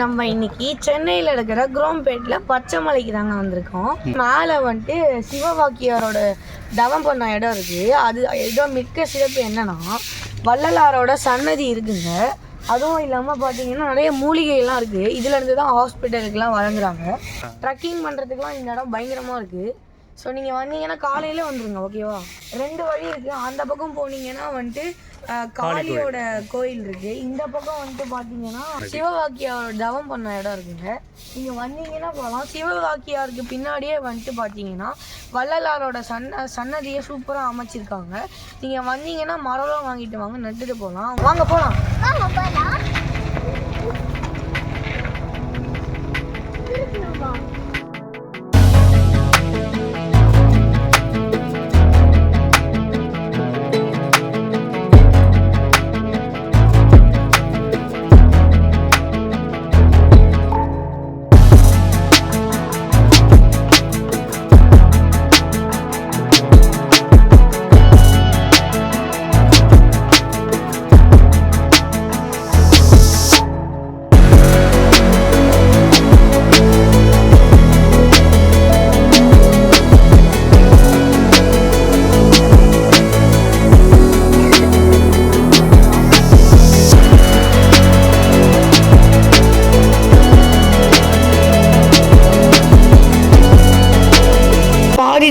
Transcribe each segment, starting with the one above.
நம்ம இன்னைக்கு சென்னையில் இருக்கிற குரோம்பேட்டில் பச்சைமலைக்கு தாங்க வந்திருக்கோம். மேலே வந்துட்டு சிவவாக்கியாரோட தவம் பண்ண இடம் இருக்குது. அது இடம் மிக்க சிறப்பு என்னன்னா வள்ளலாரோட சன்னதி இருக்குங்க. அதுவும் இல்லாமல் பார்த்தீங்கன்னா நிறைய மூலிகைலாம் இருக்குது. இதுலேருந்து தான் ஹாஸ்பிட்டலுக்கெலாம் வழங்குறாங்க. ட்ரக்கிங் பண்ணுறதுக்குலாம் இந்த இடம் பயங்கரமாக இருக்குது. ஸோ நீங்கள் வந்தீங்கன்னா காலையில் வந்துடுங்க, ஓகேவா? 2 வழி இருக்குது. அந்த பக்கம் போனீங்கன்னா வந்துட்டு காளியோட கோயில் இருக்குது. இந்த பக்கம் வந்துட்டு பார்த்தீங்கன்னா சிவவாக்கியாரோட தவம் பண்ண இடம் இருக்குங்க. நீங்கள் வந்தீங்கன்னா போகலாம். சிவவாக்கியாருக்கு பின்னாடியே வந்துட்டு பார்த்தீங்கன்னா வள்ளலாரோட சன்னதியை சூப்பராக அமைச்சிருக்காங்க. நீங்கள் வந்தீங்கன்னா மரம்லாம் வாங்கிட்டு வாங்க, நட்டுட்டு போகலாம். வாங்க போகலாம்.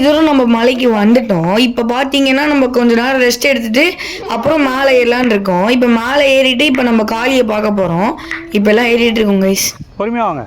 தூரம் நம்ம மலைக்கு வந்துட்டோம். இப்போ பார்த்தீங்கன்னா நம்ம கொஞ்ச நேரம் ரெஸ்ட் எடுத்துட்டு அப்புறம் மேலே ஏறலான்னு இருக்கோம். இப்போ மேலே ஏறிட்டு இப்போ நம்ம காளியை பார்க்க போகிறோம். இப்போ எல்லாம் ஏறிட்டு இருக்கோம் கைஸ். பொறுமையாக வாங்க.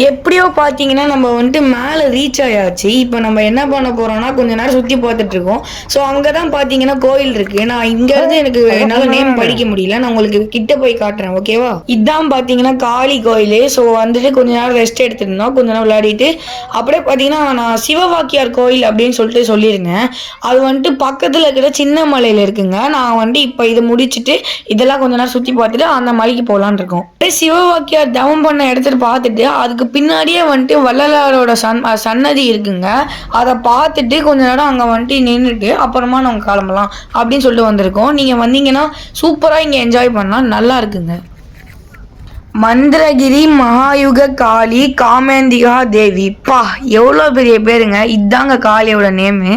எப்படியோ பார்த்தீங்கன்னா நம்ம வந்துட்டு மேலே ரீச் ஆயாச்சு. இப்போ நம்ம என்ன பண்ண போகிறோம்னா கொஞ்ச நேரம் சுற்றி பார்த்துட்டு இருக்கோம். ஸோ அங்கே தான் பார்த்தீங்கன்னா கோயில் இருக்குது. நான் இங்கேருந்து என்னால் நேம் படிக்க முடியல. நான் உங்களுக்கு கிட்ட போய் காட்டுறேன், ஓகேவா? இதுதான் பார்த்தீங்கன்னா காளி கோயில். ஸோ வந்துட்டு கொஞ்ச நேரம் ரெஸ்ட் எடுத்துருந்தோம், கொஞ்ச நேரம் விளையாடிட்டு அப்படியே பார்த்தீங்கன்னா நான் சிவவாக்கியார் கோயில் அப்படின்னு சொல்லிட்டு சொல்லியிருந்தேன். அது வந்துட்டு பக்கத்தில் இருக்கிற சின்ன மலையில் இருக்குங்க. நான் வந்துட்டு இப்போ இதை முடிச்சுட்டு இதெல்லாம் கொஞ்ச நேரம் சுற்றி பார்த்துட்டு அந்த மலைக்கு போகலான் இருக்கோம். சிவவாக்கியார் தவம் பண்ண இடத்துல பார்த்துட்டு அதுக்கு பின்னாடியே வந்துட்டு வள்ளலாரோட சன்னதி இருக்குங்க. அதை பார்த்துட்டு கொஞ்ச நேரம் அங்கே வந்துட்டு நின்றுட்டு அப்புறமா நம்ம கிளம்பலாம் அப்படின்னு சொல்லிட்டு வந்திருக்கோம். நீங்கள் வந்தீங்கன்னா சூப்பராக இங்கே என்ஜாய் பண்ணலாம், நல்லா இருக்குங்க. மந்திரகிரி மகாயுக காளி காமேந்திகா தேவி. பா எவ்வளோ பெரிய பேருங்க. இதாங்க காளியோட நேமு.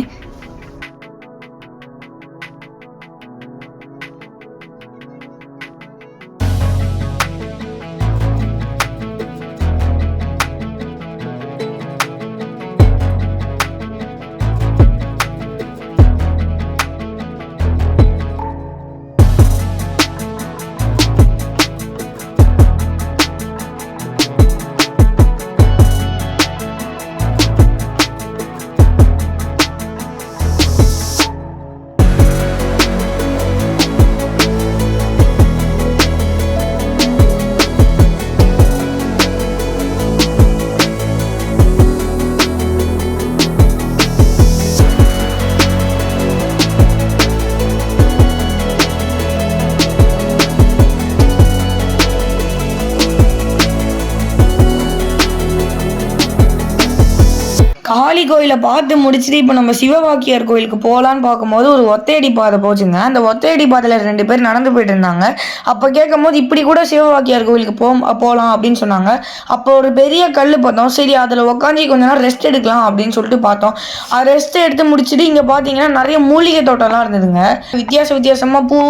காளி கோயிலை பார்த்து முடிச்சுட்டு இப்போ நம்ம சிவவாக்கியார் கோயிலுக்கு போகலான்னு பார்க்கும்போது ஒரு ஒத்தையடி பாதை போச்சுங்க. அந்த ஒத்தையடி பாதையில் 2 பேர் நடந்து போயிட்டு இருந்தாங்க. அப்போ கேட்கும் போது இப்படி கூட சிவவாக்கியார் கோயிலுக்கு போகலாம் அப்படின்னு சொன்னாங்க. அப்போ ஒரு பெரிய கல் பார்த்தோம். சரி அதில் உட்காந்து கொஞ்ச நேரம் ரெஸ்ட் எடுக்கலாம் அப்படின்னு சொல்லிட்டு பார்த்தோம். அது ரெஸ்ட் எடுத்து முடிச்சுட்டு இங்கே பார்த்தீங்கன்னா நிறைய மூலிகை தோட்டம்லாம் இருந்ததுங்க. வித்தியாசமாக பூ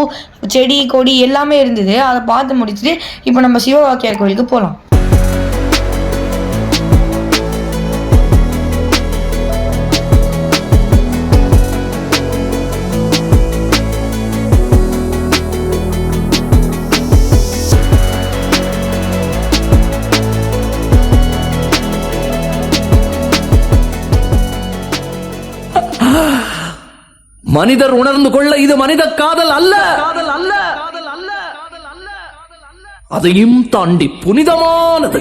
செடி கொடி எல்லாமே இருந்தது. அதை பார்த்து முடிச்சுட்டு இப்போ நம்ம சிவவாக்கியார் கோயிலுக்கு போகலாம். மனிதர் உணர்ந்து கொள்ள இது மனித காதல் அல்ல. அதையும் தாண்டி புனிதமானது.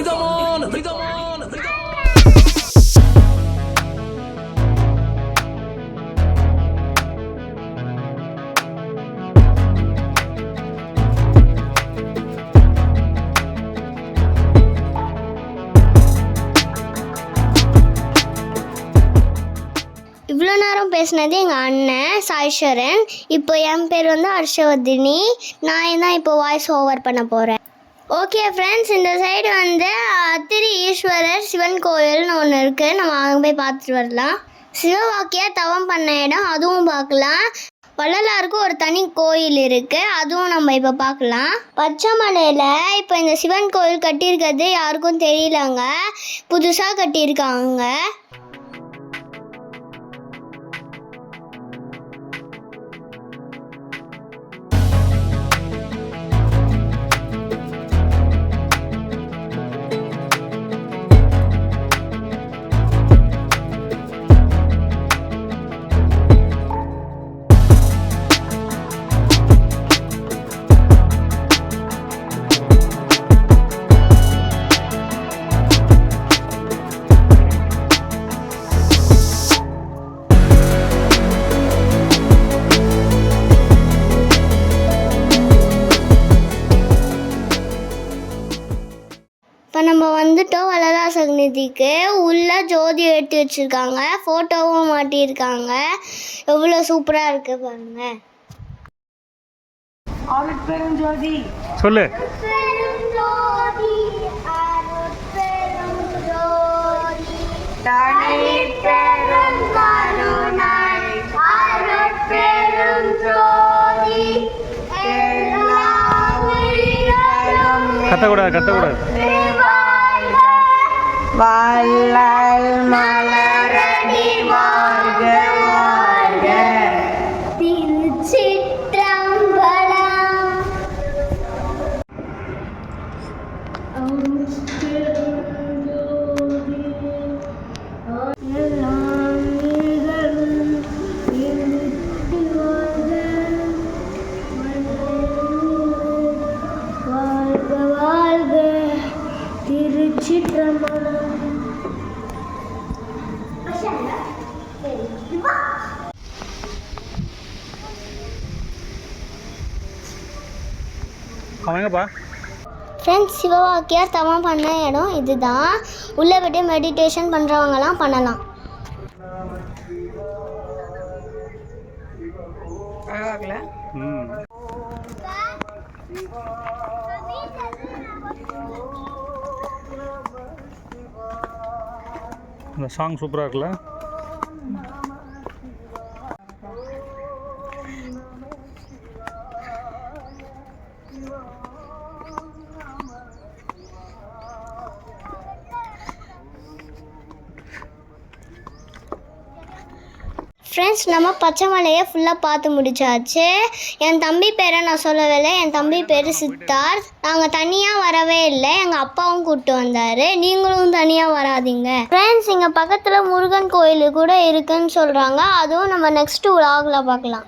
இவ்வளோ நேரம் பேசினது எங்கள் அண்ணன் சாய்ஸ்வரன். இப்போ என் பேர் வந்து ஹர்ஷவர்தினி. நான் தான் இப்போ வாய்ஸ் ஓவர் பண்ண போகிறேன். ஓகே ஃப்ரெண்ட்ஸ், இந்த சைடு வந்து அத்திரி ஈஸ்வரர் சிவன் கோயில்னு ஒன்று இருக்குது. நம்ம அங்கே போய் பார்த்துட்டு வரலாம். சிவவாக்கியார் தவம் பண்ண இடம் அதுவும் பார்க்கலாம். வள்ளலாருக்கு ஒரு தனி கோயில் இருக்குது, அதுவும் நம்ம இப்போ பார்க்கலாம். பச்சைமலையில் இப்போ இந்த சிவன் கோயில் கட்டியிருக்கிறது யாருக்கும் தெரியலங்க, புதுசாக கட்டியிருக்காங்க. இப்போ நம்ம வந்துட்டோம் வள்ளலார் சந்நிதிக்கு. உள்ள ஜோதி எடுத்து வச்சுருக்காங்க, ஃபோட்டோவும் மாட்டியிருக்காங்க. எவ்வளோ சூப்பராக இருக்குது பாருங்க. அருட்பெருஞ்சோதி சொல்லு. கத்தக்கூடாது. வள்ளல் மலரடி வாழ்க வாழ்க. திருச்சிற்றம்பலம். அவங்கப்பா ஃப்ரெண்ட்ஸ், சிவவாக்கியார் தவம் பண்ண இடம் இதுதான். உள்ளே விட்டு மெடிடேஷன் பண்ணுறவங்கலாம் பண்ணலாம். இந்த சாங் சூப்பராக இருக்குல்ல. ஃப்ரெண்ட்ஸ், நம்ம பச்சைமலையை ஃபுல்லாக பார்த்து முடிச்சாச்சு. என் தம்பி பேரை நான் சொல்லவில்லை. என் தம்பி பேர் சித்தார்த். நாங்கள் தனியாக வரவே இல்லை, எங்கள் அப்பாவும் கூப்பிட்டு வந்தார். நீங்களும் தனியாக வராதிங்க ஃப்ரெண்ட்ஸ். இங்கே பக்கத்தில் முருகன் கோயில் கூட இருக்குன்னு சொல்கிறாங்க. அதுவும் நம்ம நெக்ஸ்ட் vlogல பார்க்கலாம்.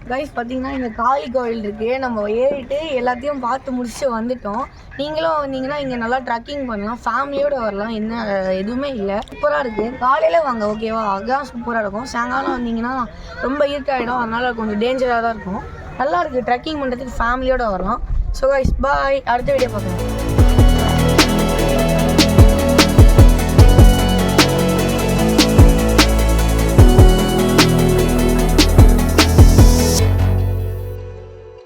கைஸ் பார்த்தீங்கன்னா இங்கே காளி கோவில் இருக்குது. நம்ம ஏறிட்டு எல்லாத்தையும் பார்த்து முடிச்சுட்டு வந்துட்டோம். நீங்களும் வந்தீங்கன்னா இங்கே நல்லா ட்ரக்கிங் பண்ணலாம், ஃபேமிலியோடு வரலாம். என்ன எதுவுமே இல்லை, சூப்பராக இருக்குது. காலையில் வாங்க, ஓகேவா? அதுதான் சூப்பராக இருக்கும். சாயங்காலம் வந்தீங்கன்னா ரொம்ப இருட்டாகிடும், அதனால் கொஞ்சம் டேஞ்சராக தான் இருக்கும். நல்லா இருக்குது, ட்ரக்கிங் பண்ணுறதுக்கு ஃபேமிலியோடு வரலாம். ஸோ கைஸ் பாய், அடுத்த வீடியோ பார்க்கலாம்.